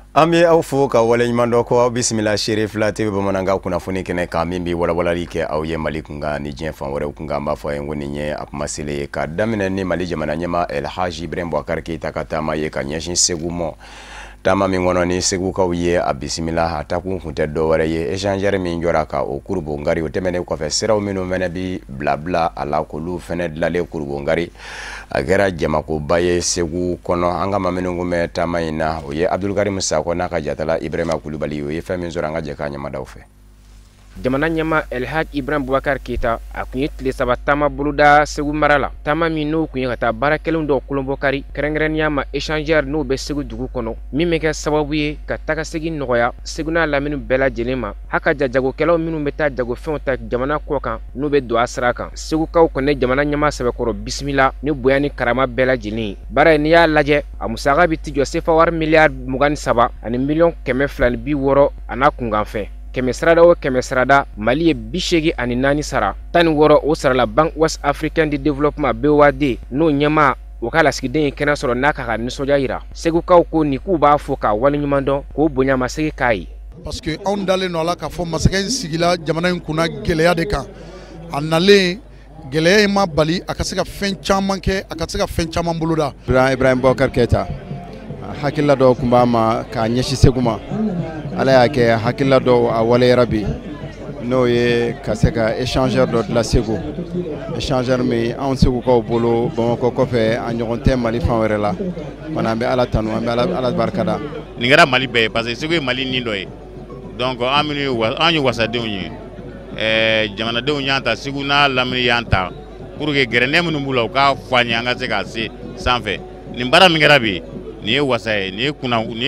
An bɛ aw fo ka waleɲuman dɔ ko aw bisimila Sere Fila TV bamanankan kunnafoni kɛnɛ kan min bɛ walawalali kɛ aw ye Mali kunkan ni diɲɛ fan wɛrɛw kunkan. An b'a fɔ a ye ko nin ye a kuma selen ye ka daminɛ ni Mali jamana ɲɛmaa Elhaji Ibrahim Boubacar Keita ka taama ye ka ɲɛsin Segu mɔ. Taama min kɔnɔ ni Segukaw ye a bisimila a takun kun tɛ dɔwɛrɛ ye échangeur min jɔra ka o kurubongari o tɛmɛnen kɔfɛ siraw minnu fɛnɛ bi bila a la k'olu fɛnɛ dilalen kurubongari a kɛra jamakoba ye Segu kɔnɔ. An ka maa minnu kun bɛ taama in na o ye Abdulkarim Sakɔ n'a ka jatala Ibrahima Kulubali o ye fɛn min sɔrɔ an ka jɛ k'a ɲɛmadaw fɛ. Jamana ɲɛmaa Elhaji Ibrahim Boubacar Keita a kun ye tile 3 taama boloda Segu mara la. Taama min n'o kun ye ka taa baarakɛlenw dɔw kolonbɔkari kɛrɛnkɛrɛnnenya ma échangeur n'o bɛ Segu dugu kɔnɔ min bɛ kɛ sababu ye ka tagasegin nɔgɔya Segu n'a lamini bɛɛ lajɛlen ma. Haka jagokɛlaw minnu bɛ taa jagofɛnw ta jamana kɔ kan n'u bɛ don a sira kan. Segukaw kɔni jamana ɲɛmaa sɛbɛkɔrɔ bisimila ni bonya ni karama bɛɛ lajɛlen. Baara in n'i y'a lajɛ a musaka bɛ ti jɔ CFA wari miliyari 23 ani miliyɔn 260 a n'a kunkanfɛn. Kɛmɛ sarada o kɛmɛ sarada Mali ye 84 sara 16 o sarala Banque Ouest Africaine de Développement BOAD n'o ɲɛmaa o ka lasigiden ye kɛnɛ sɔrɔ n'a ka nisɔndiya yira. Segukaw ko ni k'u b'a fɔ k'a waleɲuman dɔn k'o bonya masegin k'a ye. Parce que anw dalen nɔ la k'a fɔ masakɛ in sigila jamana in kunna gɛlɛya de kan a nalen gɛlɛya in ma bali a ka se ka fɛn caman kɛ a ka se ka fɛn caman boloda. Ibrahim Boubacar Keita hakilila dɔw kun b'a ma k'a ɲɛsin Segu ma Ala y'a kɛ hakilila dɔw a waleyara bi n'o ye ka se ka échangeur dɔ dilan Segu échangeur min anw Segukaw bolo Bamakɔ kɔfɛ a ɲɔgɔn tɛ Mali fan wɛrɛ la fana an bɛ Ala tanu an bɛ Ala barikada. Nin kɛra Mali bɛɛ ye parce que Segu ye Mali nin dɔ ye donc an ye wasadenw ye jamanadenw y'an ta Segu n'a lamini y'an ta pour que gɛrɛndɛ minnu b'u la u k'a fɔ an ye an ka se k'a se sanfɛ nin baara min kɛra bi nin ye wasa ye nin ye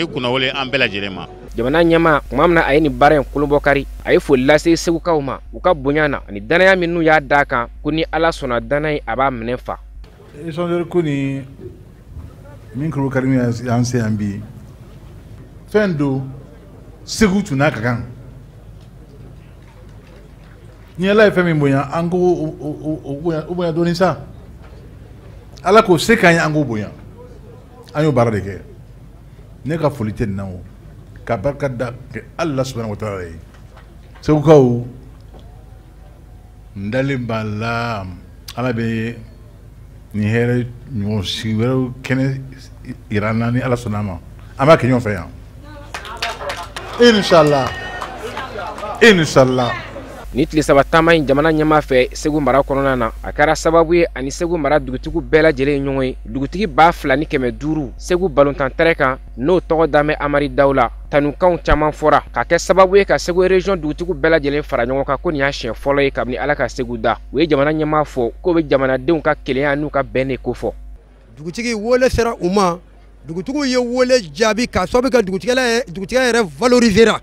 kunnawolo an bɛɛ lajɛlen ma. Jamana ɲɛmaa tuma min na a ye nin baara in kolonbɔkari a ye foli lase Segukaw ma u ka bonya na ani danaya min n'u y'a d'a kan ko ni Ala sɔnna danaya in a b'a minɛ fa. Échangeur ko ni min kolonbɔkari min y'an se yan bi fɛn don Segu tun n'a ka kan ni Ala ye fɛn min bonya an ko o bonya dɔɔni sa Ala k'o se k'an ye an k'o bonya an y'o baara de kɛ ne ka foli tɛ nin na o ka barika da Allah subhanahu wa ta'ala ye Segukaw n dalen b'a la Ala bɛ nin hɛrɛ ɲɔgɔn sigi wɛrɛw kɛnɛ yira an na ni Ala sɔnna a ma an b'a kɛ ɲɔgɔn fɛ yan inshallah. Ni tile 3 taama in jamana ɲɛmaa fɛ Segu mara kɔnɔna na a kɛra sababu ye ani Segu mara dugutigiw bɛɛ lajɛlen ye ɲɔgɔn ye dugutigi 2,200 Segu balontan tɛrɛ kan n'o tɔgɔ damɛ Amari Dawula tanukanw caman fɔra ka kɛ sababu ye ka Segu région dugutigiw bɛɛ lajɛlen fara ɲɔgɔn kan ko nin y'a siɲɛ fɔlɔ ye kabini Ala ka Segu da u ye jamana ɲɛmaa fɔ k'o bɛ jamanadenw ka kelenya n'u ka bɛn de ko fɔ. Dugutigi wole sera u ma dugutigiw ye wole jaabi k'a sababu kɛ dugutigiya yɛrɛ valorisera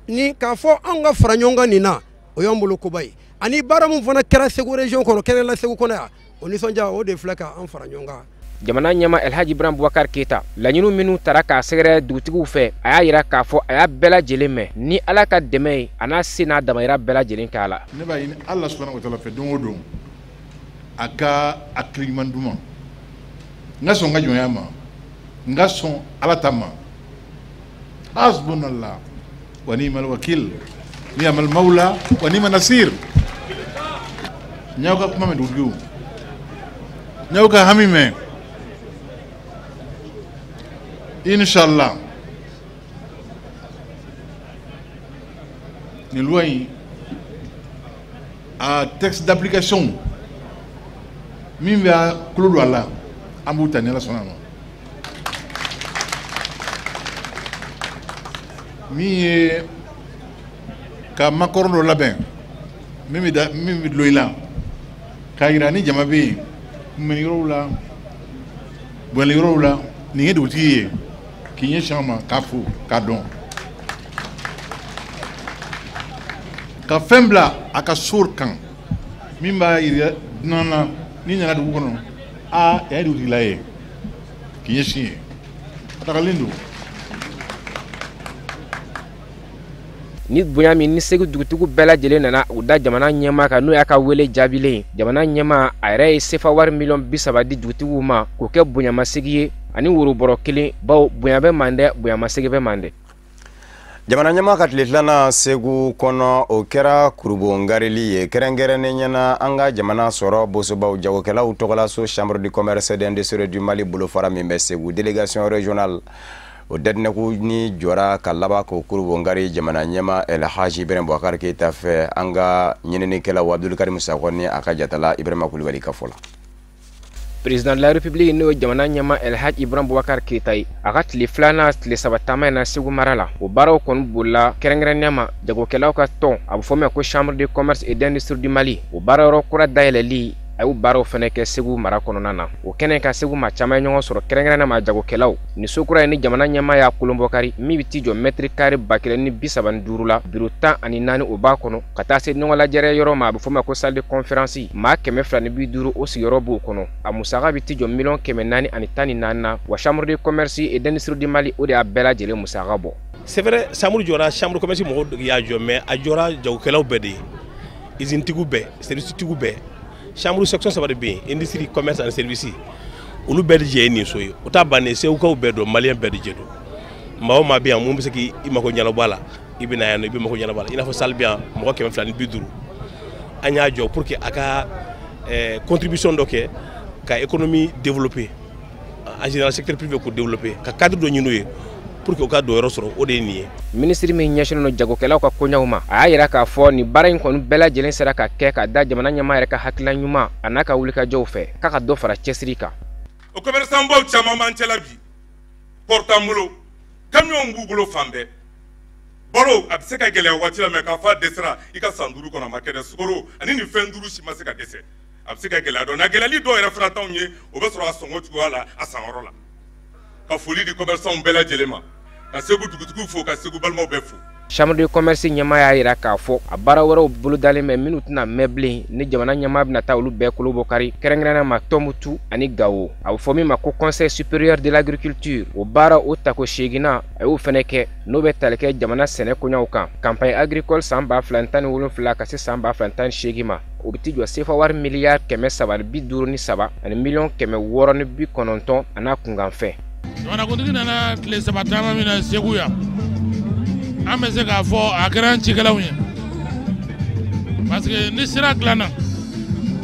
ni k'a fɔ an ka fara ɲɔgɔn kan nin na o y'an bolo koba ye ani baara min fana kɛra Segu région kɔnɔ kɛnɛla Segu kɔnɔ yan o nisɔndiya o de filɛ k'an fara ɲɔgɔn kan. Jamana ɲɛmaa Elhaji Ibrahim Boubacar Keita laɲiniw minnu tara k'a sɛgɛrɛ dugutigiw fɛ a y'a yira k'a fɔ a y'a bɛɛ lajɛlen mɛn ni Ala ka dɛmɛ ye a n'a se n'a damayira bɛɛ lajɛlen k'a la. Ne b'a ɲini Allah subhanahu wa ta'ala fɛ don o don a ka hakili ɲuman d'u ma n ka sɔn n ka jɔnya ma n ka sɔn Ala ta ma hasbunallah wa ni'mal wakil ni'mal mawla wa ni'man nasir ñaw ka kuma mɛn dugutigiw ñaw ka hami mɛn inshallah ni loi in a texte d'application min bɛ kulo don a la an b'u ta ni Ala sɔnna a ma min ye ka makɔrɔ dɔ labɛn min bɛ dulon i la k'a yira ni jama bɛ yen kunbɛnni yɔrɔw la bɔnni yɔrɔw la nin ye dugutigi ye k'i ɲɛsin a ma k'a fo k'a dɔn ka fɛn bila a ka so kan min b'a yira dunan na ni nana dugu kɔnɔ a ye dugutigila ye k'i ɲɛsin ye a tagalen don. ni bonya min ni segu dugutigu bɛɛ lajɛlen nana u da jamana ɲɛma kan n'o y'a ka wele jaabilen jamana ɲɛma a yɛrɛ ye sefa wari miliyɔn 30 di dugutigiw ma k'o kɛ bonyamasegi ye ani worobɔrɔ 1 bawo bonya bɛ mande bonyamasegi bɛ mande. jamana ɲɛma ka tile filanan segu kɔnɔ o kɛra kurubongarili ye kɛrɛnkɛrɛnnen ɲɛna an ka jamana sɔrɔ bosobaw jagokɛlaw tɔgɔla so chambre du commerce et d'industrie du Mali bolofara min bɛ segu délégation régionale o dadinɛku ni jɔra ka laban k'o kurubongari jamana ɲɛma El Hadji Ibrahim Boubacar Keita fɛ an ka ɲininnikɛlaw Abdulkarim Sakɔ ni a ka jatala Ibrahima Kulibali ka fɔ la. Président de la République n'o jamana ɲɛma El Hadji Ibrahim Boubacar Keita ye a ka tile filanan tile 3 taama in na Segu mara la o baaraw kɔni bolila kɛrɛnkɛrɛnnenya ma jagokɛlaw ka tɔn a bɛ fɔ min ko chambre de commerce et d'industrie du Mali o baarayɔrɔ kura dayɛlɛli a y'u baaraw fɛnɛ kɛ Segu mara kɔnɔna na o kɛnɛ ka Segu ma caman ɲɔgɔn sɔrɔ kɛrɛnkɛrɛnnenya ma jagokɛlaw ni sokura ye ni jamana ɲɛma y'a kolonbɔkari min bɛ t'i jɔ mètre carré 1,035 la bureau 14 o b'a kɔnɔ ka taa se ɲɔgɔn lajɛrɛ yɔrɔ ma a bɛ fɔ ma ko salle de conférence maa 250 o sigiyɔrɔ b'o kɔnɔ a musaka bɛ t'i jɔ miliyɔn 414 na wa chambre de commerce et d'industrie du Mali o de y'a bɛɛ lajɛlen musaka bɔ. C'est vrai chambre jɔra chambre de commerce mɔgɔw y'a jɔ mais a jɔra jagokɛlaw bɛɛ de ye usine tigiw bɛɛ service tigiw bɛɛ chambre section 3 de bɛ yen industrie commerce and service olu bɛɛ de jɛ ye nin so ye o t'a bannen segukaw bɛɛ don maliyɛn bɛɛ de jɛ don maa o maa bɛ yan mun bɛ se k'i mako ɲɛnabɔ a la i bɛ na yan nɔ i bɛ mako ɲɛnabɔ a la i n'a fɔ salle bɛ yan mɔgɔ 250 an y'a jɔ pour que a ka contribution dɔ kɛ ka économie développer en général secteur privé ko développer ka cadre dɔ ɲini u ye pour que u ka don yɔrɔ sɔrɔ o de ye nin ye. Ministre min ɲɛsinnen don jagokɛlaw ka koɲɛw ma a y'a yira k'a fɔ nin baara in kɔni bɛɛ lajɛlen sera ka kɛ ka da jamana ɲɛma yɛrɛ ka hakilina ɲuman a n'a ka wulikajɔw fɛ k'a ka dɔ fara cɛsiri kan. O commerçant baw caman b'an cɛla bi porte an bolo camion b'u bolo fan bɛɛ balo a bɛ se ka gɛlɛya waati la mais k'a fɔ a dɛsɛra i ka san 5 kɔnɔ a ma kɛ dɛ sukaro ani nin fɛn 5 si ma se ka dɛsɛ a bɛ se ka gɛlɛya dɔn nka gɛlɛyali dɔw yɛrɛ fana t'anw ye o bɛ sɔrɔ a sɔngɔ cogoya la a san yɔrɔ la ka foli di commerçant bɛɛ lajɛlen ma ka Segu dugutigiw fo ka Segu balimaw bɛɛ fo. Chambre de commerce ɲɛma y'a yira k'a fɔ a baara wɛrɛw bolodalen bɛ minnu tɛna mɛn bilen ni jamana ɲɛma bɛna taa olu bɛɛ kolobɔkari kɛrɛnkɛrɛnnenya ma Tɔnbutu ani Gawo a bɛ fɔ min ma ko conseil supérieur de l'agriculture o baara o tako 8nan a y'o fɛnɛ kɛ n'o bɛ tali kɛ jamana sɛnɛ koɲɛw kan campagne agricole san 2017 ka se san 2018 ma o bɛ t'i jɔ sefa wari miliyari 353 ani miliyɔn 690 a n'a kunkanfɛn. Jamanakuntigi nana tile 3 taama min na Segu yan an bɛ se k'a fɔ a kɛra an cikɛlaw ye parce que ni sira dilanna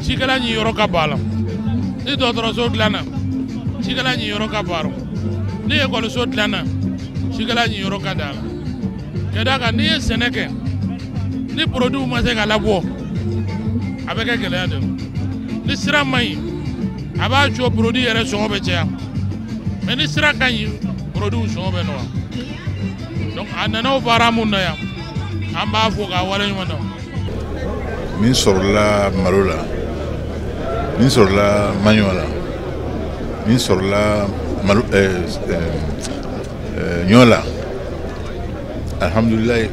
cikɛla ɲi yɔrɔ ka bon a la ni dɔgɔtɔrɔso dilanna cikɛla ɲi yɔrɔ ka bon a la ni ekɔliso dilanna cikɛla ɲi yɔrɔ ka di a la ka d'a kan n'i ye sɛnɛ kɛ ni produit ma se ka labɔ a bɛ kɛ gɛlɛya de ni sira ma ɲi a b'a co produit yɛrɛ sɔngɔ bɛ caya mais ni sira ka ɲi produit sɔngɔ bɛ nɔgɔya donc a nana o baara mun na yan an b'a fɔ k'a waleɲuman dɔn. Min sɔrɔla malo la min sɔrɔla maɲɔ la min sɔrɔla malo ɲɔ la alhamdulilayi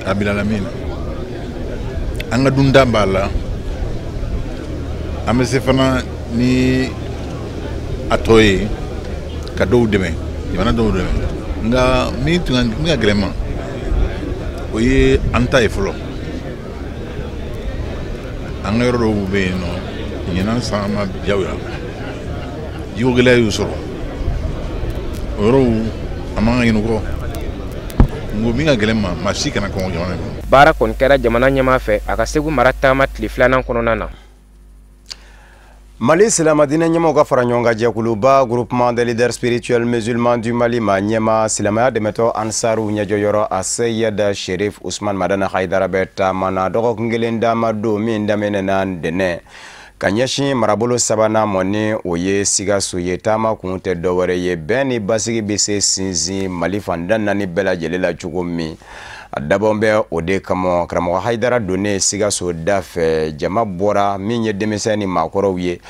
rabbil alamin an ka dunda b'a la an bɛ se fana ni a tɔ ye ka dɔw dɛmɛ jamana dɔw dɛmɛ nka min ka gɛlɛn ma o ye an ta ye fɔlɔ an ka yɔrɔ dɔw bɛ yen nɔ ɲinan san ma jagoya jiko gɛlɛya y'u sɔrɔ o yɔrɔw a man ka ɲinɛ o kɔ ngo min ka gɛlɛn ma maa si kana kɔngɔ jamana kɔnɔ. Baara kɔni kɛra jamana ɲɛma fɛ a ka Segu mara taama tile 2nan kɔnɔna na. Mali silamadinɛ ɲɛmaw ka fara ɲɔgɔn kan jɛkuluba groupement des leaders spirituels musulmans du Mali ma ɲɛma silamaya dɛmɛtɔ ansaru ɲɛjɔyɔrɔ a Seyida Sherif Usman Madana Haidara bɛ taama na dɔgɔkun kelen dama don min daminɛna ntɛnɛn ka ɲɛsin marabolo sabanan mɔ ni o ye Sikaso ye taama kun tɛ dɔwɛrɛ ye bɛn ni basigi bɛ se sinsin Mali fanda 4 bɛɛ lajɛlen la cogo min a dabɔn bɛ o de kama karamɔgɔ Haidara donnen Sikaso da fɛ jama bɔra min ye denmisɛn ni maakɔrɔw ye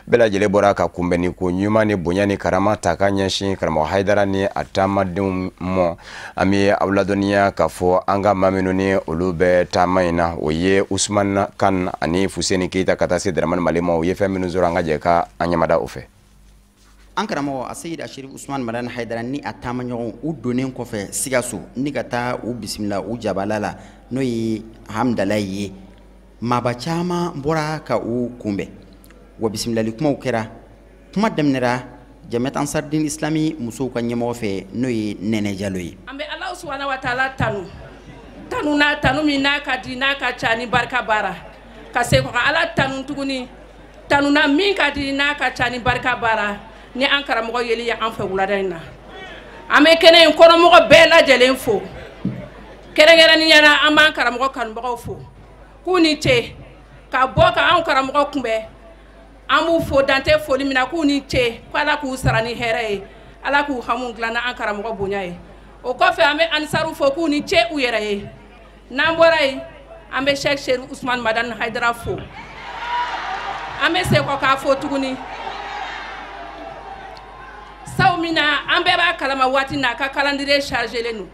bɛɛ lajɛlen bɔra ka kunbɛnni ko ɲuman ni bonya ni karama ta ka ɲɛsin karamɔgɔ Haidara ni a taamadenw mɔ an bɛ aw ladɔnniya k'a fɔ an ka maa minnu ni olu bɛ taama in na o ye Usman Kan ani Fuseni Keita ka taa se Daramani Mali ma o ye fɛn minnu sɔrɔ an ka jɛ ka an ɲamada o fɛ. an karamɔgɔ a Seyid Asherifu Usman Madani Haidara ni a taamaɲɔgɔn u donnen kɔfɛ Sikaso ni ka taa u bisimila u jabala la n'o ye Hamdalayi ye maaba caman bɔra ka u kunbɛn wa bisimilali kumaw kɛra kuma daminɛra Jamiat Ansardine Islami musow ka ɲɛmɔgɔ fɛ n'o ye Nɛnɛ Jalo ye an bɛ Alahu subahana wa taala tanu min n'a ka di n'a ka ca ni barika baara ka se ka Ala tanu tuguni tanu na min ka di n'a ka ca ni barika baara ni an karamɔgɔ yeli ye an fɛ wulada in na an bɛ kɛnɛ in kɔnɔmɔgɔ bɛɛ lajɛlen fo kɛrɛnkɛrɛnnenya la an b'an karamɔgɔ kanubagaw fo k'u ni ce ka bɔ ka an karamɔgɔ kunbɛn an b'u fo dante foli min na k'u ni ce ko Ala k'u sara ni hɛrɛ ye Ala k'u hamu dilan na an karamɔgɔ bonya ye o kɔfɛ an bɛ Ansaru fo k'u ni ce u yɛrɛ ye n'an bɔra yen an bɛ Sheikh Sherifu Usman Madani Haidara fo an bɛ segin kɔ k'a fo tuguni saw min na an bɛɛ b'a kalama waati na a ka calendrier chargélen don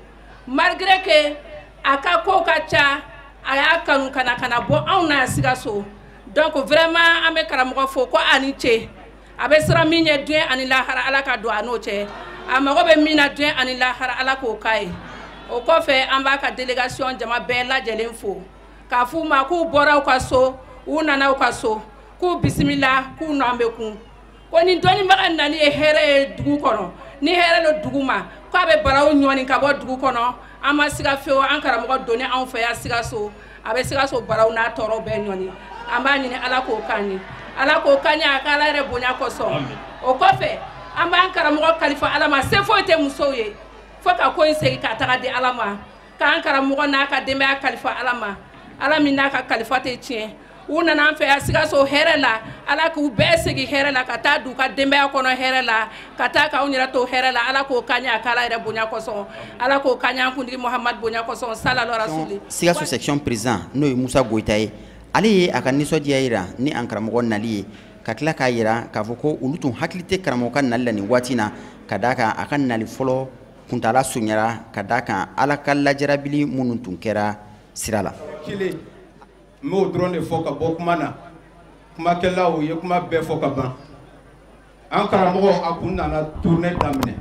malgré que a ka kow ka ca a y'a kanu ka na bɔ anw na Sikaso donc vraiment an bɛ karamɔgɔ fo ko a ni ce a bɛ siran min ɲɛ diɲɛ ani lahara Ala ka don a n'o cɛ a mago bɛ min na diɲɛ ani lahara Ala k'o k'a ye o kɔfɛ an b'a ka délégation jama bɛɛ lajɛlen fo k'a f'u ma k'u bɔra u ka so u nana u ka so k'u bisimila k'u n'an bɛ kun ko ni dɔnnibaga nali ye hɛrɛ ye dugu kɔnɔ ni hɛrɛ lo dugu ma k'a bɛ baraw ɲɔni ka bɔ dugu kɔnɔ an ma siga fewu an karamɔgɔ donni anw fɛ yan Sikaso a bɛ Sikaso baraw n'a tɔɔrɔ bɛɛ ɲɔni an b'a ɲini Ala k'o k'an ye Ala k'o k'an ye a ka Ala yɛrɛ bonya kosɔn o kɔfɛ an b'an karamɔgɔ kalifa Ala ma se foyi tɛ musow ye fo ka ko in segin ka taga di Ala ma k'an karamɔgɔ n'a ka denbaya kalifa Ala ma Ala min n'a ka kalifa tɛ tiɲɛ u nana an fɛ yan Sikaso hɛrɛ la Ala k'u bɛɛ segin hɛrɛ la ka taa du ka denbaya kɔnɔ hɛrɛ la ka taa k'anw yɛrɛ to hɛrɛ la Ala k'o k'an ye a ka Ala yɛrɛ bonya kosɔn Ala k'o k'an ye an kuntigi Muhamadu bonya kosɔn sallallahu rasuli Sikaso section président n'o ye Musa Goyita ye ale ye a ka nisɔndiya yira ni an karamɔgɔ nali ye ka tila k'a yira k'a fɔ ko olu tun hakili tɛ karamɔgɔ ka nali la nin waati na ka d'a kan a ka nali fɔlɔ kuntala soɲara ka d'a kan Ala ka lajarabili minnu tun kɛra sira la n b'o dɔrɔn de fɔ ka bɔ kuma na kumakɛlaw ye kuma bɛɛ fɔ ka ban an karamɔgɔ a kun nana tournée daminɛ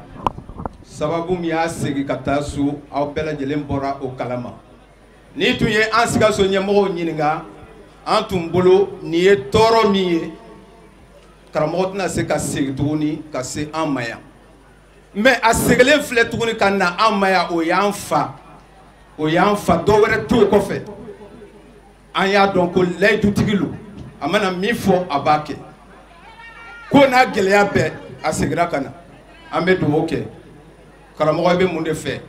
sababu min y'a segin ka taa so aw bɛɛ lajɛlen bɔra o kalama ni tun ye an Sikaso ɲɛmɔgɔw ɲininka an tun bolo nin ye tɔɔrɔ min ye karamɔgɔ tɛna se ka segin tuguni ka se an ma yan mais a segilen filɛ tuguni ka na an ma yan o y'an fa dɔ wɛrɛ t'o kɔfɛ an y'a dɔn ko layidutigi lo a mana min fɔ a b'a kɛ ko n'a gɛlɛya bɛɛ a seginna ka na an bɛ dugawu kɛ karamɔgɔ bɛ mun de fɛ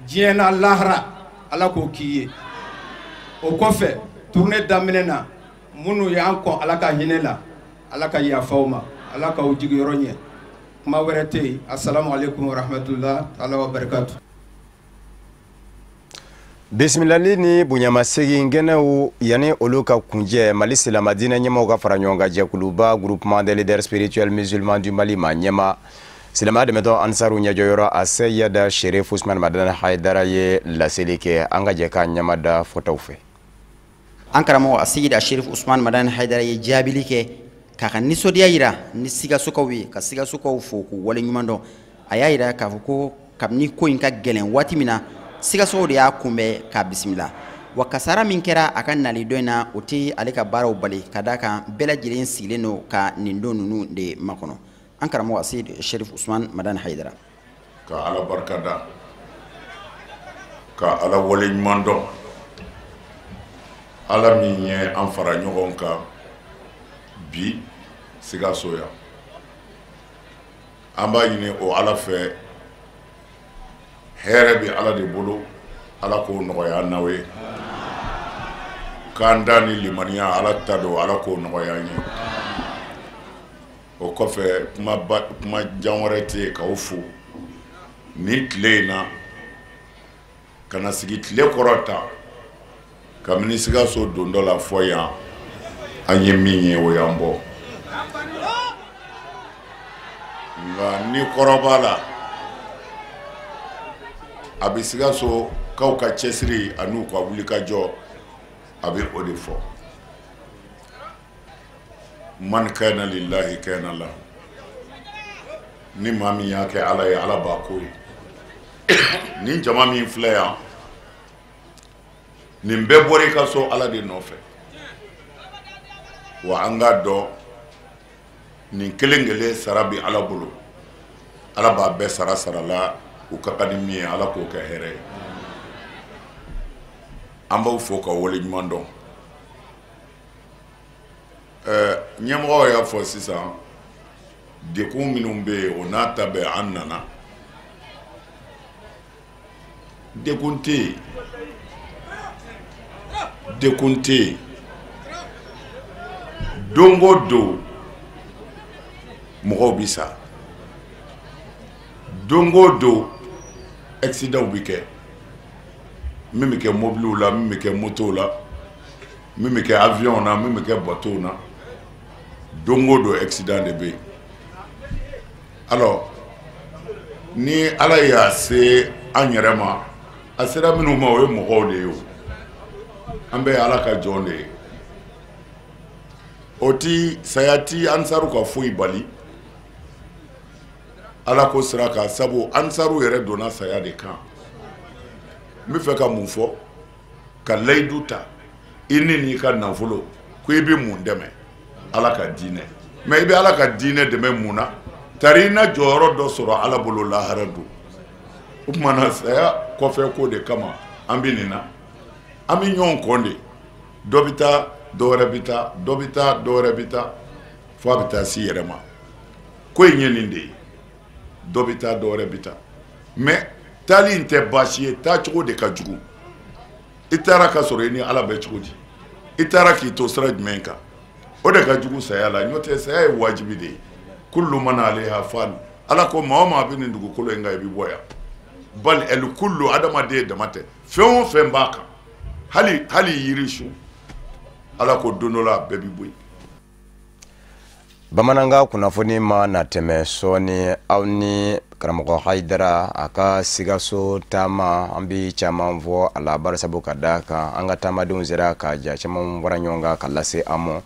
diɲɛ na lahara Ala k'o k'i ye o kɔfɛ tournée daminɛ na minnu y'an kɔn Ala ka hinɛ la Ala ka yafa u ma Ala k'aw jigiyɔrɔ ɲɛ kuma wɛrɛ tɛ yen assalamu alaikum wa rahmatulah ala wa barakatu. Bisimilali ni bonyamasegin gɛnɛw yani olu ka kunjɛ Mali silama diinɛ ɲɛmaaw ka fara ɲɔgɔn kan jɛkuluba groupement des leaders spirituels musulmans du Mali ma ɲɛma silama dɛmɛtɔ Ansaru ɲɛjɔyɔrɔ a Seyid Sherifu Usman Madani Haidara ye laseli kɛ an ka jɛ ka ɲɛmada fɔtaw fɛ. An karamɔgɔ a Seyid Sherifu Usman Madani Haidara ye jaabili kɛ k'a ka nisɔndiya yira ni Sikasokaw ye ka Sikasokaw fo k'u waleɲuman dɔn a y'a yira k'a fɔ ko kabini ko in ka gɛlɛn waati min na Sikasokaw de y'a kunbɛn k'a bisimila wa kasara min kɛra a ka nali dɔ in na o tɛ ale ka baaraw bali ka d'a kan bɛɛ lajɛlen sigilen don ka nin don ninnu de makɔnɔ an karamɔgɔ a Seyid Sherifu Usman Madani Haidara ka Ala barikada ka Ala waleɲuman dɔn Ala min ye an fara ɲɔgɔn kan bi Sikaso yan an b'a ɲini o Ala fɛ hɛrɛ bɛ Ala de bolo Ala k'o nɔgɔya n'aw ye k'an da ni limaniya Ala ta don Ala k'o nɔgɔya an ye o kɔfɛ kuma jan wɛrɛ tɛ yen k'aw fo ni tile in na ka na sigi tile kɔrɔ ta kabini Sikaso don dɔ la fɔ yan an ye min ye o y'an bɔ nka ni kɔrɔ b'a la a bɛ Sikaso kaw ka cɛsiri an'u ka wulikajɔ a bɛ o de fɔ man kana lillahi kana lahu ni maa min y'a kɛ ala ye ala b'a ko ye ni jama min filɛ yan nin bɛɛ bɔra i ka so ala de nɔfɛ wa an k'a dɔn nin kelen kelen sara bi ala bolo ala b'a bɛɛ sara sara la u ka kan ni min ye ala k'o kɛ hɛrɛ ye an b'aw fo ka wale ɲuman dɔn ɲɛmɔgɔw y'a fɔ sisan dekun minnu bɛ yen o n'a ta bɛɛ an nana dekun tɛ yen dekun tɛ yen don o don mɔgɔw bɛ sa don o don accident bɛ kɛ min bɛ kɛ mobiliw la min bɛ kɛ motow la min bɛ kɛ avion na min bɛ kɛ bateau na don o don accident de bɛ yen alors ni ala y'a se an yɛrɛ ma a sera minnu ma o ye mɔgɔw de ye o an bɛ ala ka jɔn de ye o ti saya ti ansaru ka foyi bali ala ko sira kan sabu ansaru yɛrɛ donna saya de kan n bɛ fɛ ka mun fɔ ka layidu ta i ni n'i ka nafolo ko i bɛ mun dɛmɛ ala ka diinɛ mais i bɛ ala ka diinɛ dɛmɛ mun na tari i na jɔyɔrɔ dɔ sɔrɔ ala bolo lahara don o tuma na saya kɔfɛ ko de kama an bɛ nin na an bɛ ɲɔgɔn kɔn de dɔ bɛ taa dɔ wɛrɛ bɛ taa dɔ bɛ taa dɔ wɛrɛ bɛ taa fo a bɛ taa se yɛrɛ ma ko in ye nin de ye dɔ bɛ taa dɔ wɛrɛ bɛ taa mais taali in tɛ baasi ye taacogo de ka jugu i taara ka sɔrɔ i ni ala bɛ cogo di i taara k'i to sira jumɛn kan o de ka jugu saya la n'o tɛ saya ye wajibi de ye kullu man alayha fan ala ko maa o maa bɛ nin dugukolo in kan i bɛ bɔ yan bali el kullu adamaden dama tɛ fɛn o fɛn b'a kan hali yiri su ala ko don dɔ la bɛɛ bɛ bɔ yen bamananga kunnafoni ma na tɛmɛ sɔɔni aw ni karamɔgɔ Hayidara a ka Sikaso taama an bɛ caman fɔ a la barisabu ka d'a kan an ka taamadenw sera ka ja caman fara ɲɔgɔn kan ka lase an ma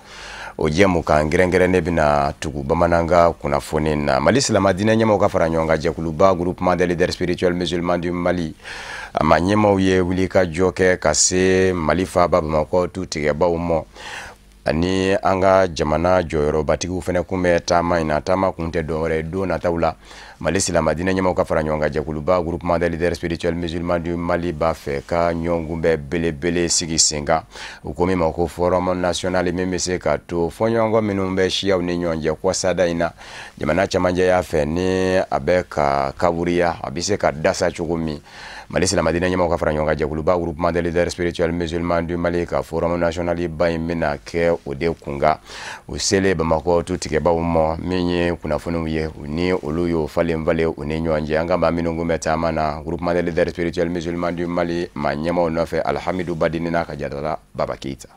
o jɛmu kan gɛrɛngɛrɛnnen bɛna tugu bamananga kunnafoni na Mali silama diinɛ ɲɛmɔgɔw ka fara ɲɔgɔn kan jɛkuluba groupement des leaders spirituels musulmans du Mali a ma ɲɛmɔgɔw ye wuli ka jɔ kɛ ka se Mali faaba Bamakɔ tu tigɛbaw ma ani an ka jamana jɔyɔrɔbatigiw fana kun bɛ taama in na taama kun tɛ dɔwɛrɛ don nataw la Mali silama diinɛ ɲɛmɔgɔw ka fara ɲɔgɔn kan jɛkuluba groupement des leaders spirituels musulmans du Mali b'a fɛ ka ɲɔgɔn bɛ belebele sigi sen kan u ko min ma ko forum national min bɛ se ka to fɔɲɔgɔnkɔ minnu bɛ siyaw ni ɲɔgɔn cɛ kɔsada in na jamana cɛmancɛ y'a fɛ ni a bɛ ka kaburiya a bɛ se ka dasa cogo min Mali silama diinɛ ɲɛmɔgɔw ka fara ɲɔgɔn kan jɛkuluba groupement des leaders spirituels musulmans du Mali ka forum national ba in bɛna kɛ o de kunga u selen Bamakɔ tu tigɛbaw ma min ye kunnafoniw ye ni olu y'o falen u ni ɲɔgɔn cɛ an ka maa minnu kun bɛ taama na groupement des leaders spirituels musulmans du Mali maa ɲɛmɔgɔw nɔfɛ Alhamidu Badini n'a ka jadala Baba Keita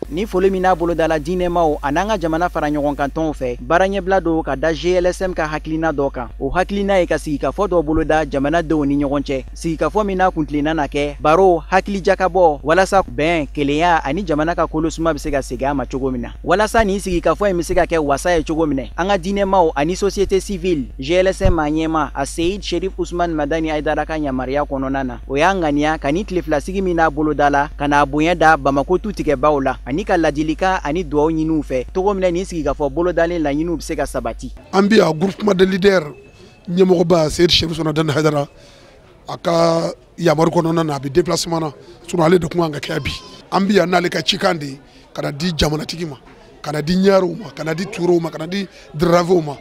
ni foli min n'a bolo da la diinɛmaw a n'an ka jamana fara ɲɔgɔn kan tɔnw fɛ baara ɲɛbila dɔw ka da GLSM ka hakilina dɔ kan o hakilina ye ka sigikafɔ dɔ bolo da jamanadenw ni ɲɔgɔn cɛ sigikafɔ min n'a kuntilenna na kɛ baro hakilijakabɔ walasa bɛn kelenya ani jamana ka kolosuma bɛ se ka segin a ma cogo min na walasa nin sigikafɔ in bɛ se ka kɛ wasa ye cogo minɛ an ka diinɛmaw ani société civile GLSM a ɲɛma a Seyid Sherif Usman Madani Hayidara ka yamaruya kɔnɔna na o y'a ŋaniya ka ni tile filasigi min n'a bolo da la ka n'a bonya da Bamako tu tigɛbaw la ani ka ladilika ani duwaw ɲiniw fɛ togo minɛ nin sigikafɔ bolodalen laɲiniw bɛ se ka sabati an bɛ a groupement de leader ɲɛmɔgɔba Seyid Sherif Usman Madani Hayidara a ka yamaru kɔnɔna na a bɛ déplacement na sinon ale de kun kan ka kɛ bi an bɛ yan n'ale ka cikan de ye ka na di jamanatigi ma ka na di ɲɛriw ma ka na di turow ma ka na di dravew ma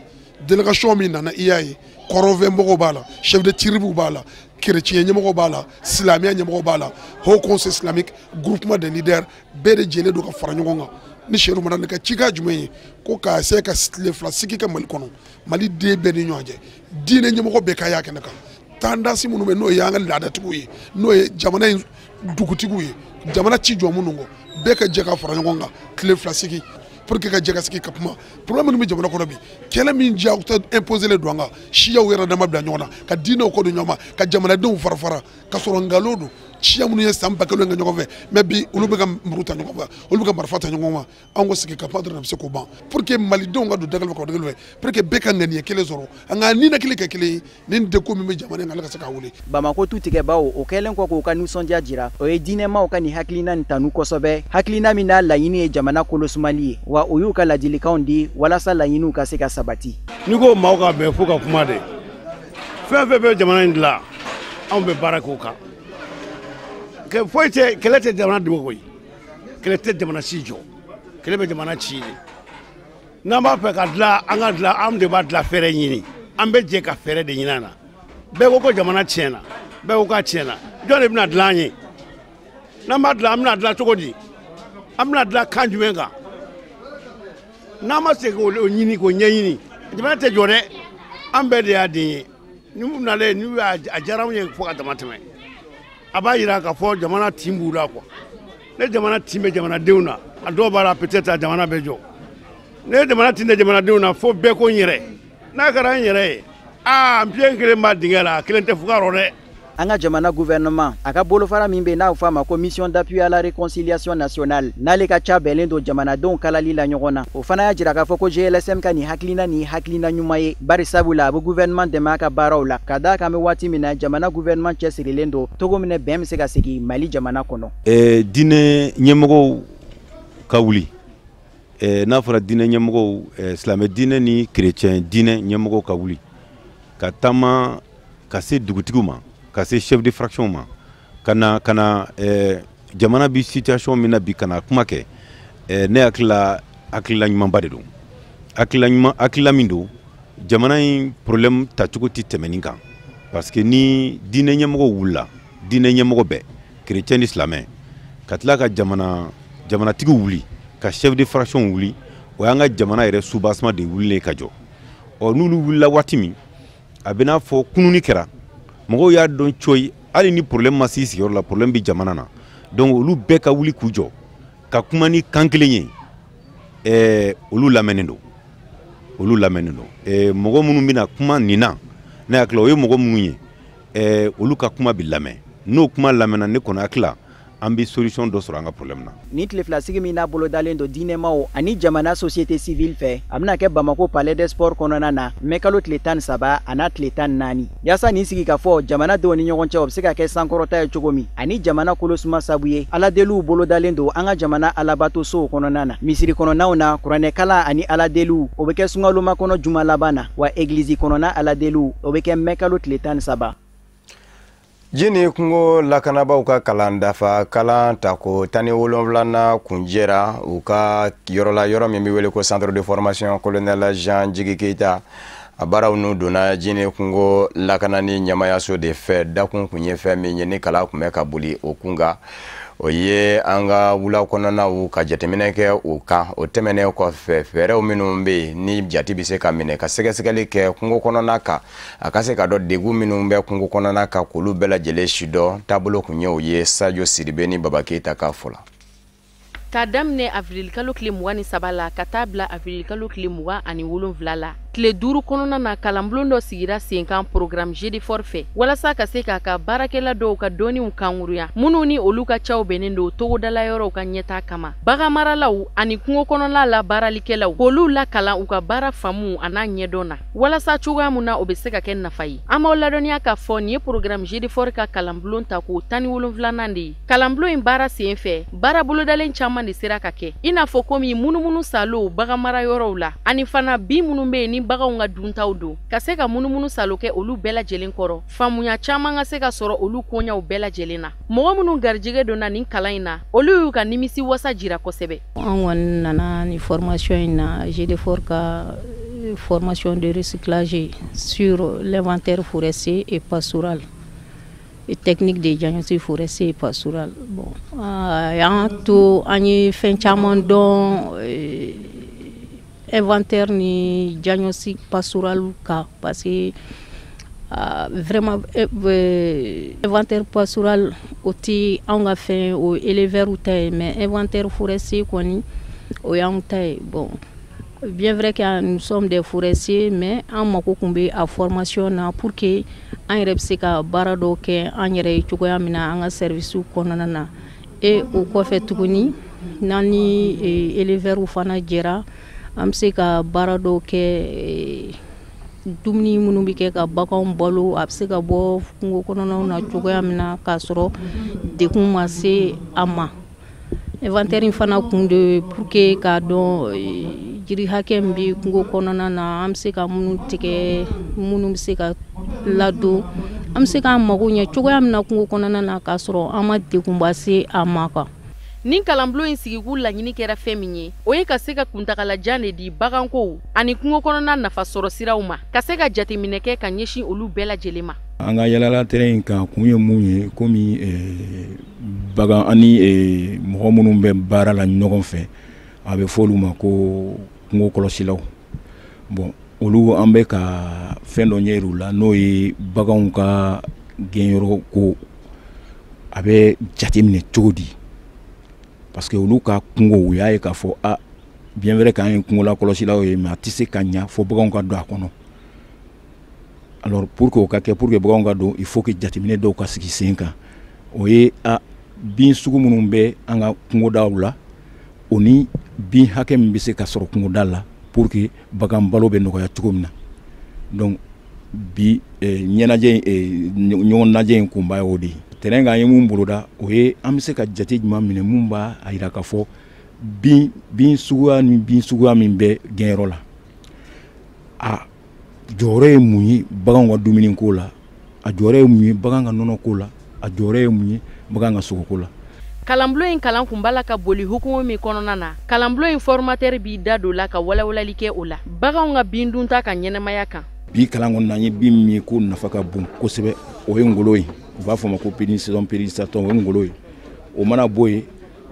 délégation min nana i y'a ye kɔrɔnfɛ mɔgɔw b'a la chef de tribu b'a la chrétien ɲɛmɔgɔw b'a la silamɛya ɲɛmɔgɔw b'a la haut conseil islamique groupement des leaders bɛɛ de jɛlen don ka fara ɲɔgɔn kan ni Sherif Madani ka cika jumɛn ye ko k'a se ka tile fila sigi kɛ Mali kɔnɔ Mali den bɛɛ ni ɲɔgɔn cɛ diinɛ ɲɛmɔgɔ bɛɛ ka y'a kɛnɛ kan tendance minnu bɛ n'o ye an ka laadatigiw ye n'o ye jamana in dugutigiw ye jamana ci jɔ minnu kɔ bɛɛ ka jɛ ka fara ɲɔgɔn kan tile fila sigi pour que ka jɛ ka sigi ka kuma problème minnu bɛ jamana kɔnɔ bi kɛlɛ min diyagoya imposé don an kan siyaw yɛrɛ dama bila ɲɔgɔn na ka diinɛw kɔ don ɲɔgɔn ma ka jamanadenw fara fara ka sɔrɔ nkalon don ciya minnu ye san ba kelen kɛ ɲɔgɔn fɛ mais bi olu bɛ ka muru ta ɲɔgɔn fɛ olu bɛ ka marifa ta ɲɔgɔn ma anw ko sigi ka pan dɔrɔn a bɛ se k'o ban pour que malidenw ka don dagal fɛ ka dagal fɛ pour que bɛɛ ka ŋaniya kelen sɔrɔ an ka ninakili kɛ kelen ye ni degun min bɛ jamana in kan ala ka se k'a wuli. Bamako tutigɛbaw o kɛlen kɔ k'u ka nisɔndiya jira o ye diinɛmaw ka nin hakilina nin tanu kosɛbɛ hakilina min n'a laɲini ye jamana kolosumali ye wa o y'u ka ladilikanw di walasa laɲiniw ka se ka sabati. N'i ko maaw ka bɛn fo ka kuma de fɛn fɛn bɛ jamana in dilan anw bɛ baara k'o kan foyi tɛ kɛlɛ tɛ jamana dɛmɛ koyi kɛlɛ tɛ jamana si jɔ kɛlɛ bɛ jamana ci de n'an b'a fɛ ka dilan an ka dilan anw de b'a dilan fɛɛrɛ ɲini an bɛ jɛ ka fɛɛrɛ de ɲini a na bɛɛ ko ko jamana tiɲɛna bɛɛ ko k'a tiɲɛna jɔn de bɛna dilan an ye n'an b'a dilan an bɛna dilan cogo di an bɛna dilan kan jumɛn kan n'an ma se k'o ɲini k'o ɲɛɲini jamana tɛ jɔ dɛ an bɛɛ de y'a den ye n'u nalen n'u y'a diyara anw ye fo ka dama tɛmɛ a b'a jira k'a fɔ jamana tin b'u la quoi ne jamana tin bɛ jamanadenw na a dɔw b'a la peut-être a jamana bɛ jɔ ne jamana tin tɛ jamanadenw na fo bɛɛ ko n yɛrɛ n'a kɛra n yɛrɛ ye n pied kelen b'a dingɛ la kelen tɛ fuga rɔ dɛ. An ka jamana gouvernement a ka bolofara min bɛ n'a fɔ a ma ko mission d'appui à la réconciliation nationale n'ale ka ca bɛnlen don jamanadenw kalali la ɲɔgɔn na o fana y'a jira k'a fɔ ko GLSM ka nin hakilina ɲuman ye bari sabula a bɛ gouvernement dɛmɛ a ka baaraw la ka d'a kan bɛ waati min na jamana gouvernement cɛsirilen don cogo min na bɛn bɛ se ka segin Mali jamana kɔnɔ. Diinɛ ɲɛmɔgɔw ka wuli n'a fɔra diinɛ ɲɛmɔgɔw silamɛ diinɛ ni chrétien diinɛ ɲɛmɔgɔw ka wuli ka taama ka se dugutigiw ma ka se chef de fraction ma kana jamana bi situation min na bi kana kuma kɛ ne hakilila ɲumanba de don hakilila min don jamana in problème tacogo tɛ tɛmɛ nin kan parce que ni diinɛ ɲɛmɔgɔ wulila diinɛ ɲɛmɔgɔ bɛɛ chrétien ni silamɛ ka tila ka jamanatigiw wuli ka chef de fraction wuli o y'an ka jamana yɛrɛ soubassement de wulilen ka jɔ n'olu wulila waati min a bɛ n'a fɔ kununi kɛra mɔgɔw y'a dɔn coyi hali ni problème ma s'i sigiyɔrɔ la problème bi jamana na donc olu bɛɛ ka wuli k'u jɔ ka kuma ni kan kelen ye olu lamɛnnen don mɔgɔ minnu bɛna kuma nin na ne hakili o ye mɔgɔ minnu ye olu ka kuma bi lamɛn n'o kuma lamɛnna ne kɔni hakili an bɛ solution dɔ sɔrɔ an ka problème na. Ni tile filasigi min n'a bolo dalen don diinɛmaw ani jamana société civile fɛ a bɛna kɛ Bamako palais des sports kɔnɔna na mɛ kalo tile 13 a n'a tile 14 yaasa nin sigi ka fɔ jamanadenw ni ɲɔgɔn cɛ o bɛ se ka kɛ sankɔrɔta ye cogo min ani jamana kolosuma sabu ye aladeliw bolo dalen don an ka jamana alabato sow kɔnɔna na misiri kɔnɔnaw na kuranɛkala ani aladeliw o bɛ kɛ sungaloma kɔnɔ juma laban na wa église kɔnɔna aladeliw o bɛ kɛ mɛ kalo tile 13. Jini kungo lakanabaw ka kalan dafa kalan tako tani 7 kunjɛra u ka yɔrɔ min bɛ wele ko centre de formation colonel Jean Jigi Keita a baaraw n'u donna jini kungo lakanani ɲamayaso de fɛ dakun kun ye fɛn min ye ni kala kun bɛ ka boli o kunga o ye an ka wula kɔnɔnaw ka jateminɛ kɛ o kan o tɛmɛnen kɔfɛ fɛɛrɛw minnu bɛ yen ni jati bɛ se ka minɛ ka sɛgɛsɛgɛli kɛ kungo kɔnɔna kan a ka se ka dɔn degun minnu bɛ kungo kɔnɔna kan k'olu bɛɛ lajɛlen si dɔn taabolo kun ye o ye Sadio Sidibe ni Baba Keita ka fɔ la. K'a daminɛ avril kalo tile 23 la ka taa bila avril kalo tile 27 la tile 5 kɔnɔna na kalanbulon dɔ sigira senkan programme GDFOR fɛ walasa ka se k'a ka baarakɛla dɔw ka dɔnniw kanguruya minnu ni olu ka caw bɛnnen don togodala yɔrɔw ka ɲɛtaa kama baganmaralaw ani kungo kɔnɔna la baaralikɛlaw k'olu lakalan u ka baara faamu a n'a ɲɛdɔn na walasa cogoya mun na o bɛ se ka kɛ nafa ye an b'aw ladɔnniya k'a fɔ nin ye programme GDFOR ka kalanbulon ta k'o 17nan de ye kalanbulon in baara sen fɛ baara bolodalen caman de sera ka kɛ i n'a fɔ komi munumunu salo baganmara yɔrɔw la ani fana bi minnu bɛ yen ni baganw ka duntaw don ka se ka munumunu salo kɛ olu bɛɛ lajɛlen kɔrɔ faamuya caman ka se ka sɔrɔ olu koɲaw bɛɛ lajɛlen na mɔgɔ minnu garijɛgɛ donna nin kalan in na olu y'u ka nimisi wasa jira kosɛbɛ. An kɔni nana ni formation in na GDFOR ka formation de recyclage sur l'inventaire forestier et pastoral et technique de diagnostic forestier et pastoral. Bon, y'an to an ye fɛn caman dɔn inventaire ni diagnostic pastoral ka parce que vraiment inventaire pastoral o tɛ anw ka fɛn o éleveur ta ye mais inventaire forestier kɔni o y'anw ta ye. Bon, bien vrai que nous sommes des forestiers mais an mako kun bɛ a formation na pour que an yɛrɛ bɛ se ka baara dɔw kɛ an yɛrɛ ye cogoya min na an ka service kɔnɔna na e o kɔfɛ tuguni n'an ni éleveurs fana jɛra an bɛ se ka baara dɔw kɛ dumuni minnu bɛ kɛ ka baganw balo a bɛ se ka bɔ kungo kɔnɔnaw na cogoya min na k'a sɔrɔ dekun ma se a ma inventaire in fana kun de pour que k'a dɔn jiri hakɛ min bɛ kungo kɔnɔna na an bɛ se ka minnu tigɛ minnu bɛ se ka ladon an bɛ se k'an mago ɲɛ cogoya min na kungo kɔnɔna na k'a sɔrɔ an ma degunba se a ma quoi. Nin kalanbulon in sigikun laɲini kɛra fɛn min ye o ye ka se ka kuntagalajan de di baganko ani kungo kɔnɔna nafa sɔrɔ siraw ma ka se ka jateminɛ kɛ ka ɲɛsin olu bɛɛ lajɛlen ma. An ka yalala terrain in kan kun ye mun ye komi bagan ani mɔgɔ minnu bɛ baara la ɲɔgɔn fɛ a bɛ fɔ olu ma ko kungo kɔlɔsilaw bon olu an bɛ ka fɛn dɔ ɲɛ yir'u la n'o ye baganw ka gɛnyɔrɔ ko a bɛ jateminɛ cogo di parce que olu ka kungo u y'a ye k'a fɔ bien vrai k'an ye kungo la kɔlɔsilaw ye mais a tɛ se ka ɲa fo baganw ka don a kɔnɔ. Alors pour que o ka kɛ pour que baganw ka don il faut que jateminɛ dɔw ka sigi sen kan o ye bin sugu minnu bɛ an ka kungodaw la o ni bin hakɛ min bɛ se ka sɔrɔ kungoda la pour que bagan balo bɛ nɔgɔya cogo min na donc bi ɲɛnajɛ ɲɔgɔn najɛ in kunba ye o de ye terrain kan an ye mun boloda o ye an bɛ se ka jate jumɛn minɛ mun b'a jira k'a fɔ bin suguya ni bin suguya min bɛ gɛnyɔrɔ la a jɔyɔrɔ ye mun ye baganw ka dumuni ko la a jɔyɔrɔ ye mun ye bagan ka nɔnɔ ko la a jɔyɔrɔ ye mun ye bagan ka sogo ko la. Kalanbulon in kalan kun bala ka boli hukumu min kɔnɔna na kalanbulon in formateur b'i da don la ka walawalali kɛ o la baganw ka bin dunta ka ɲɛnamaya kan. Bi kalan kɔnɔna an ye bin min ye ko nafa ka bon kosɛbɛ o ye ngolo ye u b'a fɔ ma ko pénicillium perisaton o ye ngolo ye o mana bɔ yen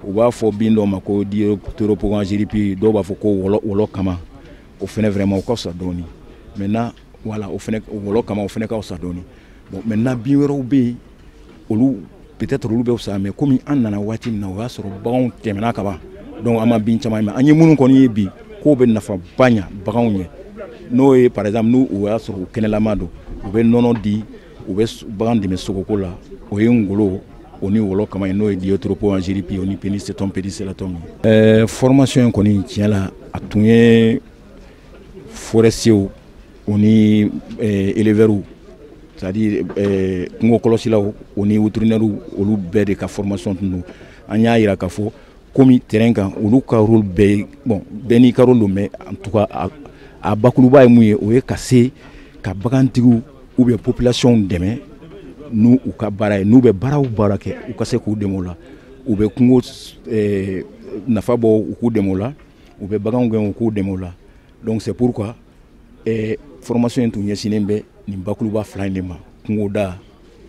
u b'a fɔ bin dɔw ma ko diropogangiripi dɔw b'a fɔ ko wɔlɔ kama o fɛnɛ vraiment o ka fisa dɔɔni maintenant voilà o fɛnɛ wɔlɔ kama o fɛnɛ ka fisa dɔɔni bon maintenant bin wɛrɛw bɛ yen olu peut-être olu bɛ fisa mais komi an nana waati min na o y'a sɔrɔ baganw tɛmɛna ka ban donc an ma bin caman ye an ye minnu kɔni ye bi k'o bɛ nafa ba ɲa baganw ɲɛ n'o ye par exemple n'u o y'a sɔrɔ u kɛnɛlama don u bɛ nɔnɔ di u bɛ bagan dɛmɛ sogoko la o ye ngolo o ni wɔlɔ kama ye n'o ye diropogangiripi o ni pénicillium perisaton ye. Formation in kɔni tiɲɛ la a tun ye forestiers o ni éleveurs c'est-à-dire kungo kɔlɔsilaw o ni vétérinaires olu bɛɛ de ka formation tun don an y'a yira k'a fɔ komi terrain kan olu ka rôle bɛɛ bon bɛɛ n'i ka rôle don mais en tout cas a bakuruba ye mun ye o ye ka se ka bagantigiw ou bien population dɛmɛ n'u u ka baara ye n'u bɛ baara kɛ u ka se k'u dɛmɛ o la u bɛ kungo nafa bɔ u k'u dɛmɛ o la u bɛ baganw gɛn u k'u dɛmɛ o la donc c'est pourquoi formation in tun ɲɛsinnen bɛ nin bakuruba fila in de ma kungoda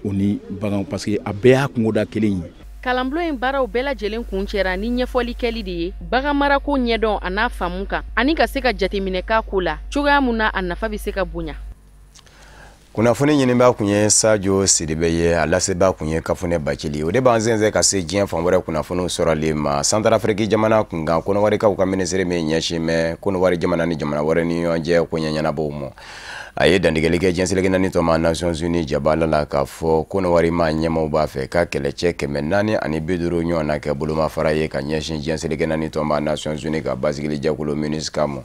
o ni baganw parce que a bɛɛ y'a kungoda kelen ye. Kalanbulon in baaraw bɛɛ lajɛlen kun cɛra ni ɲɛfɔli kɛli de ye bagan marako ɲɛdɔn a n'a faamu kan ani ka se ka jateminɛ k'a ko la cogoya mun na a nafa bɛ se ka bonya. Kunnafoni ɲinibaa kun ye Sajo Sidibe ye a lasebaa kun ye Kafune Bacili o de b'an sɛnsɛn ka se diɲɛ fan wɛrɛ kunnafoniw sɔrɔli ma Santarafiriki jamana kunkan kɔnɔwarikaw ka minisiri min ɲɛsin bɛ kɔnɔwari jamana ni jamana wɛrɛ ni ɲɔgɔn cɛ ko ɲɛɲɛnabɔw ma a ye dantigɛli kɛ diɲɛseleke naani tɔma Nations Unies jabala la k'a fɔ kɔnɔwari ma ɲɛmaw b'a fɛ ka kɛlɛcɛ 450 ɲɔgɔn na kɛ bolomafara ye ka ɲɛsin diɲɛseleke naani tɔma Nations Unies ka basigili jɛkulu MINUSCA ma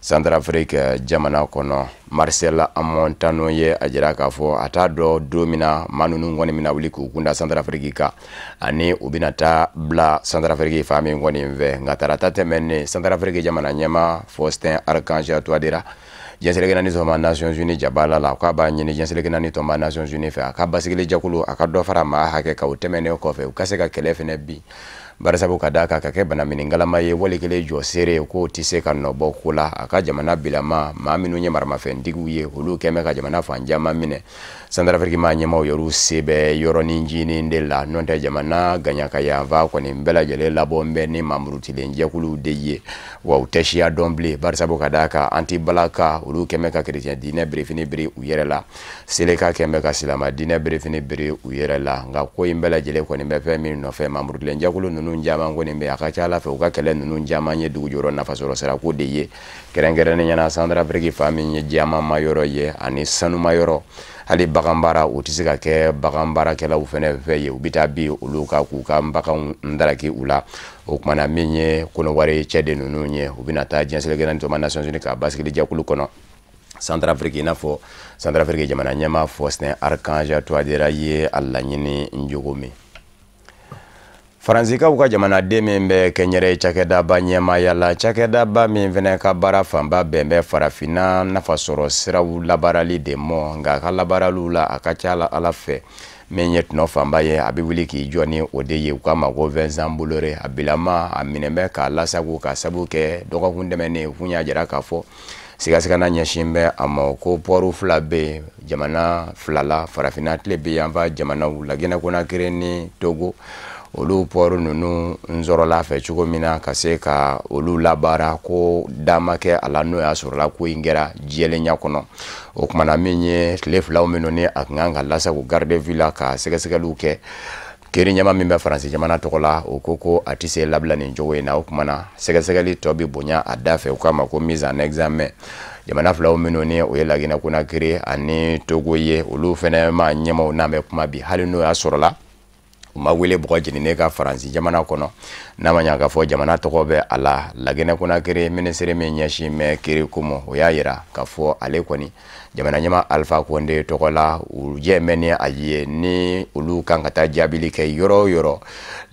Santarafiriki jamana kɔnɔ Marcel Amontano ye a jira k'a fɔ a t'a dɔn don min na maa ninnu kɔni bɛna wuli k'u kunda Santarafiriki kan ani u bɛna taa bila Santarafiriki fan min kɔni fɛ nka tarata tɛmɛnen Santarafiriki jamana ɲɛma Faustin Archange Touadéra diɲɛseleke naani tɔma Nations Unies jabala la k'a b'a ɲini diɲɛseleke naani tɔma Nations Unies fɛ a ka basigili jɛkulu a ka dɔ fara maa hakɛ kan o tɛmɛnen kɔfɛ u ka se ka kɛlɛ fɛnɛ bi barisabu ka d'a kan ka kɛ bana minigalama ye wali kelen jɔ seere k'o tɛ se ka nɔbɔ ko la a ka jamana bilama maa minnu ye maramafɛntigiw ye olu kɛmɛ ka jamana fan caman minɛ Santarafiriki maa ɲɛmaw yɛrɛ se bɛ yɔrɔnin jinin de la n'o tɛ jamana gaɲaka yanfa kɔni bɛɛ lajɛlen labɔn bɛ ni mamurutilen jɛkuluw de ye wa u tɛ siya dɔn bilen barisabu ka d'a kan antibalaka olu kɛmɛ ka kerecɛn diinɛ berefini biri u yɛrɛ la seleka kɛmɛ ka silama diinɛ berefini biri u yɛrɛ la nka ko in bɛɛ lajɛlen kɔni bɛ fɛn min nɔfɛ mamurutilen jɛkulu ninnu caman kɔni bɛ a ka ca Ala fɛ u ka kɛlɛ ninnu caman ye dugu jɔyɔrɔ nafasɔrɔ sirako de ye kɛrɛnkɛrɛnnen ɲɛna Santarafiriki fan min ye jɛman ma yɔrɔ ye ani sanuma yɔrɔ hali bagambara o tɛ se ka kɛ baganbaarakɛlaw fɛnɛ fɛ ye u bɛ taa bi olu ka k'u ka baganw ndaraki u la o kumana min ye kɔnɔwari cɛden ninnu ye u bɛna taa diɲɛsɛlɛkɛna tuma Nations Unies ka basigili jɛkulu kɔnɔ Centrafrique i n'a fɔ Centrafrique jamana ɲɛmaa Faustin Archange Touadéra ye a laɲini cogo min. Faransikaw ka jamanaden min bɛ kɛnyɛrɛ cakɛdaba ɲɛmaaya la cakɛdaba min fɛnɛ ka baara fanba bɛn bɛ farafina nafasɔrɔ siraw labaarali de mɔ nka a ka labaaraliw la a ka ca Ala fɛ min ye tɔnɔ fanba ye a bɛ wuli k'i jɔ ni o de ye u k'a ma ko Vincent Bolloré a bilama a minɛn bɛ k'a lasago ka sabu kɛ dɔgɔkun tɛmɛnen kun y'a jira k'a fɔ sigasigana ɲɛsin bɛ a ma ko pɔru fila bɛ jamana fila la farafina tile bɛ yan fa jamanaw la Guinée Conakry ni Togo olu pɔru ninnu nzɔrɔla fɛ cogo min na ka se ka olu labaara ko dama kɛ a la n'o y'a sɔrɔla ko in kɛra jɛlenya kɔnɔ o kumana min ye tile filaw minnu ni a kan ka lasago garde vue la ka sɛgɛsɛgɛliw kɛ keri ɲɛma min bɛ Faransi jamana tɔgɔ la o ko a tɛ se labila nin cogo in na o kumana sɛgɛsɛgɛli tɔ bɛ bonya a da fɛ o k'a ma ko mise en examen jamana filaw minnu ni o ye La Guinée Conakry ani Togo ye olu fɛnɛ ma ɲɛmaw n'a bɛ kuma bi hali n'o y'a sɔrɔla u ma wele bɔgɔ jeninen ka Faransi jamana kɔnɔ n'a ma ɲa k'a fɔ jamana tɔgɔ bɛ a la La Guinée Conakry minisiri min ɲɛsin bɛ Keri Komo o y'a yira k'a fɔ ale kɔni jamana ɲɛma Alpha Condé tɔgɔ la u jɛ mɛ ni a ye ni olu kan ka taa jaabili kɛ yɔrɔ o yɔrɔ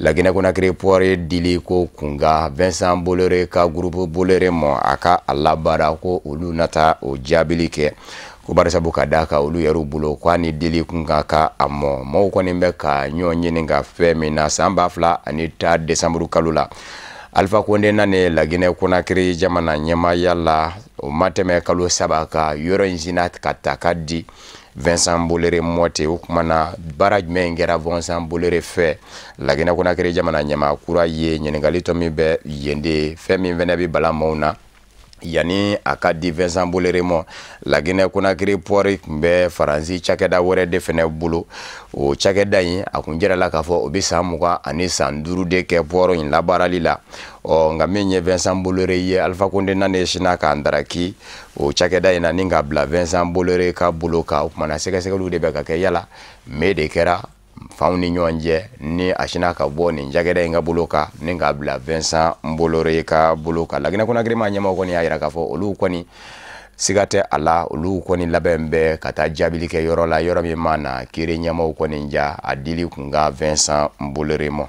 La Guinée Conakry pɔri dili ko kunga Vincent Bolloré ka groupe Bolloré mɔ a ka a labaara ko olu nata o jaabili kɛ ko barisabu ka da ka olu yɛrɛw bolo ko ani dili kun ka ka a mɔ mɔgɔw kɔni bɛ ka ɲɔgɔn ɲini ka fɛn min na san 2010 Desanburu kalo la Alpha Condé nane La Guinée Conakry jamana ɲɛmaaya la o ma tɛmɛ kalo 3 ka yɔrɔ in sina ka ta ka di Vincent Bolloré mɔte o kumana baara jumɛn kɛra Vincent Bolloré fɛ La Guinée Conakry jamana ɲɛmaa kura ye ɲininkali tɔ min bɛ yen de fɛn min fɛnɛ bɛ bala maaw na yani a ka di Vincent Bolloré mɔ La Guinée Conakry pɔri tun bɛ Faransi cakɛda wɛrɛ de fɛnɛ bolo o cakɛda in a kun jɛra la k'a fɔ o bɛ san 20 ani san 5 de kɛ pɔrɔ in labaarali la nka min ye Vincent Bolloré ye Alpha Condé nane sina ka ndaraki o cakɛda in na ni ka bila Vincent Bolloré ka bolo kan o kumana sɛgɛsɛgɛliw de bɛ ka kɛ yala mais de kɛra fanw ni ɲɔgɔn cɛ ni a sina ka bɔ nin cakɛda in ka bolo kan ni ka bila Vincent Bolloré ka bolo kan La Guinée Conakry ma ɲɛmaaw kɔni y'a yira k'a fɔ olu kɔni siga tɛ a la olu kɔni labɛn bɛ ka taa jaabili kɛ yɔrɔ la yɔrɔ min ma na kiri ɲɛmaaw kɔni ja a dili kun ka Vincent Bolloré mɔ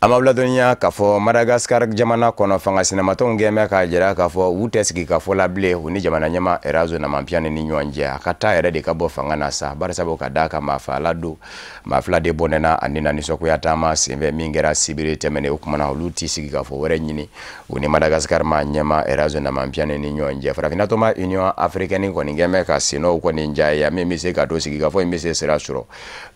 a ma biladɔnya k'a fɔ Madagascar jamana kɔnɔ fanga sinamatɔnw gɛnbɛ k'a jira k'a fɔ u tɛ sigi ka fɔ la bilen u ni jamana ɲɛma Erazo Namapiane ni ɲɔgɔn cɛ a ka taa yɛrɛ de ka bɔ fanga na sa barisabu ka da ka maa fila don maa fila de bɔnɛna ani na nisɔngoya taama senfɛ min kɛra sibiri tɛmɛnen o kumana olu t'i sigi ka fɔ wɛrɛ ɲini u ni Madagascar ma ɲɛma Erazo Namapiane ni ɲɔgɔn cɛ farafinatɔma Union Africaine kɔni gɛnbɛ ka senɔw kɔni jaya min bɛ se ka to sigi ka fɔ in bɛ se sira sɔrɔ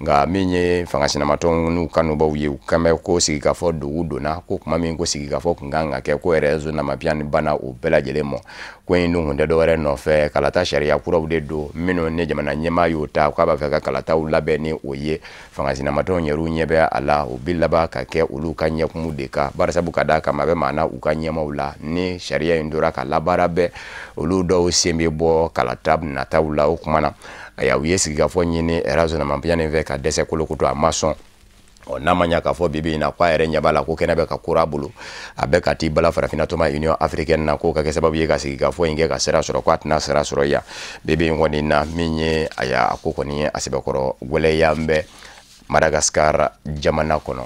nka min ye fanga sinamatɔnw n'u kanubaw ye u kan bɛ ko sigi ka fɔ dugu donna ko kuma min ko sigi ka fɔ kun kan ka kɛ ko Erazo Namapiane bana o bɛɛ lajɛlen mɔ ko in dun kun tɛ dɔwɛrɛ nɔfɛ kalata sariya kuraw de don minnu ni jamana ɲɛmaa y'o ta k'a b'a fɛ ka kalataw labɛn ni o ye fanga sinamatɔnw yɛrɛw ɲɛ bɛ a la u bi laban ka kɛ olu ka ɲɛkumu de kan barisabu ka da kama a bɛ maana u ka ɲɛmaaw la ni sariya in dora ka labaara bɛɛ olu dɔw sen bɛ bɔ kalata nataw la o kumana aya u ye sigi ka fɔ ɲini Erazo Namapiane fɛ ka dɛsɛ kolokoto a ma sɔn n'a ma ɲa k'a fɔ bibi in na k'a yɛrɛ ɲɛ b'a la ko kɛnɛ bɛ ka kura bolo a bɛ ka t'i bala farafinatɔma Union Africaine na k'o ka kɛ sababu ye ka sigi ka fɔ in kɛ ka sira sɔrɔ k'a tɛna sira sɔrɔ yan bibi in kɔni na min ye a y'a ko kɔni ye a sɛbɛkɔrɔ gwɛlɛya bɛ Madagascar jamana kɔnɔ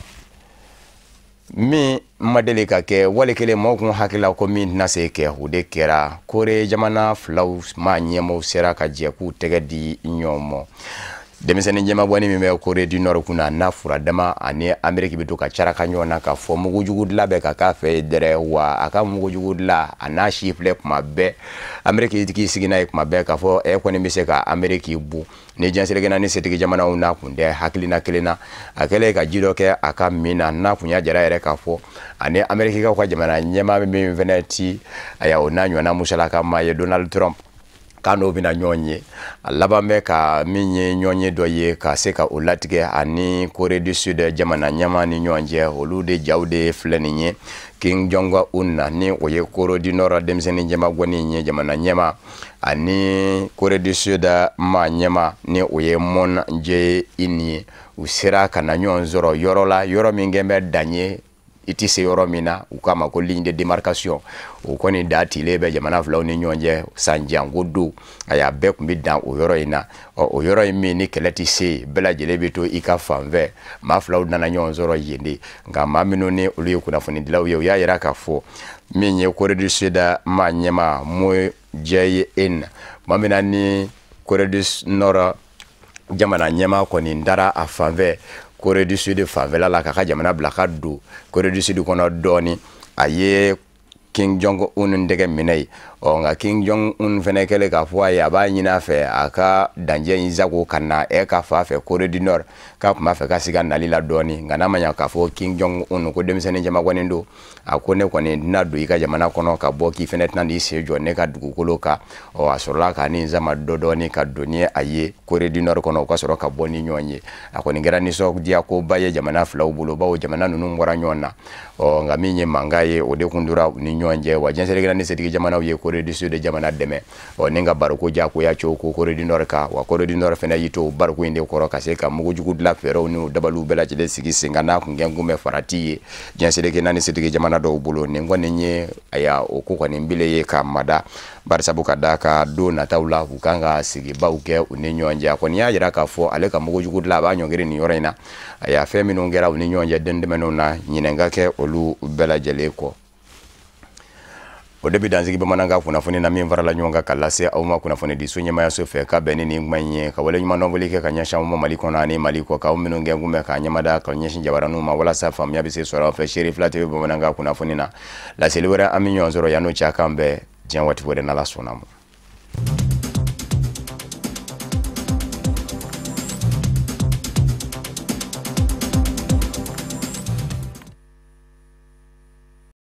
min ma deli ka kɛ wali kelen mɔgɔw kun hakilila ko min tɛna se kɛ o de kɛra Kore jamana filaw ma ɲɛmaaw sera ka jɛ k'u tɛgɛ di ɲɔgɔn ma denmisɛnnin jɛmabɔni min bɛ Kore du Nord kunna n'a furadama ani Ameriki bɛ to ka caraka ɲɔgɔn na ka fɔ mugujugu dilan bɛ ka k'a fɛ dɛrɛ wa a ka mugujugu dilan a n'a si filɛ kuma bɛɛ Ameriki tigi sigi n'a ye kuma bɛɛ k'a fɔ kɔni bɛ se ka Ameriki bu ni diɲɛselekɛna ni setigi jamanaw n'a kun tɛ hakilina kelen na a kɛlen ka ji dɔ kɛ a ka min na n'a kun y'a jara yɛrɛ k'a fɔ ani Amerikikaw ka jamana ɲɛmaa min fɛnɛ ti o n'a ɲɔgɔnna musalaka maa ye Donald Trump k'a n'o bɛna ɲɔgɔn ye a laban bɛ ka min ye ɲɔgɔn ye dɔ ye ka se ka o latigɛ ani Kore du Sud jamana ɲɛmaa ni ɲɔgɔn cɛ olu de jaw de filɛ nin ye King Jong-un ni o ye Corée du Nord denmisɛnnin ɲɛmagɔ ni ye jamana ɲɛma ani Corée du Sud ma ɲɛma ni o ye Moon Jae-in ye u sera ka na ɲɔgɔn sɔrɔ yɔrɔ la yɔrɔ min kɛn bɛ dan ye i tɛ se yɔrɔ min na u k'a ma ko ligne de démarcation o kɔni da tilen bɛ jamana filaw ni ɲɔgɔn cɛ san janko don a y'a bɛɛ tun bɛ dan o yɔrɔ in na o yɔrɔ in min ni kɛlɛ tɛ se bɛɛ lajɛlen bɛ to i ka fan fɛ maa filaw nana ɲɔgɔn sɔrɔ yen de nka maa minnu ni olu ye kunnafonidilaw ye u y'a yira k'a fɔ min ye Corée du Sud maa ɲɛma Moon Jae-in maa min na ni Corée du Nord jamana ɲɛma kɔni dara a fan fɛ Corée du Sud fanfɛla la k'a ka jamana bila ka don Corée du Sud kɔnɔ dɔɔni a ye Kim Jong-un dɛgɛ minɛ ye nka Kim Jong-un fɛnɛ kɛlen k'a fɔ a ye a b'a ɲini a fɛ a ka danjɛ in sago ka na ka fa fɛ Corée du Nord k'a tun b'a fɛ ka sigi a nali la dɔɔni nka n'a ma ɲɛ k'a fɔ Kim Jong-un ko denmisɛnnin jamakɔni don a ko ne kɔni tɛna don i ka jamana kɔnɔ ka bɔ k'i fɛnɛ tɛna n'i sen jɔ ne ka dugukolo kan a sɔrɔla ka nin zama dɔɔni ka don ni a ye Corée du Nord kɔnɔ o ka sɔrɔ ka bɔ ni ɲɔgɔn ye a kɔni kɛra nisɔndiya koba ye jamana filaw bolo bawo jamana ninnu bɔra ɲɔgɔn na nka min ye mankan ye o de kun dora ni ɲɔgɔn cɛ wa jɛnsɛnɛkɛla ni setigi jamanaw ye Corée du Sud jamana dɛmɛ ni ka baroko jakoya cogo ko Corée du Nord kan wa Corée du Nord fɛnɛ y'i to baroko in de kɔrɔ ka se ka mugujugu dilan fɛɛrɛw ni dabaliw bɛɛ lajɛlen sigi sen kan n'a kun kɛ kun bɛ farati ye jɛnsɛnɛkɛla ni setigi jamana dɔw bolo nin kɔni ye aya o ko kɔni bile ye ka mada barisabu ka da ka don nataw la u kan ka sigibaw kɛ u ni ɲɔgɔn cɛ a kɔni y'a yira k'a fɔ ale ka mugujugu dilan a b'a ɲɔngiri nin yɔrɔ in na a y'a fɛn minnu kɛra u ni ɲɔgɔn cɛ den dɛmɛnw na ɲinɛn ka kɛ olu bɛɛ lajɛlen kɔ o de bɛ dansigi bamanankan kunnafoni na min farala ɲɔgɔn kan ka lase aw ma kunnafoni di so ɲɛmayaso fɛ ka bɛn ni nin kuma in ye ka wale ɲuman dɔnbɔli kɛ ka ɲɛsin aw ma Mali kɔnɔ ani Mali kɔ k'aw minnu kɛ kun bɛ k'a ɲɛmada ka ɲɛsin jabaraniw ma walasa faamuya bɛ se sɔrɔ aw fɛ Seri Fila TV bamanankan kunnafoni na laseli wɛrɛ an bɛ ɲɔgɔn sɔrɔ yan'o cɛ kan bɛɛ diɲɛ waati wɛrɛ n'Ala sɔnna ma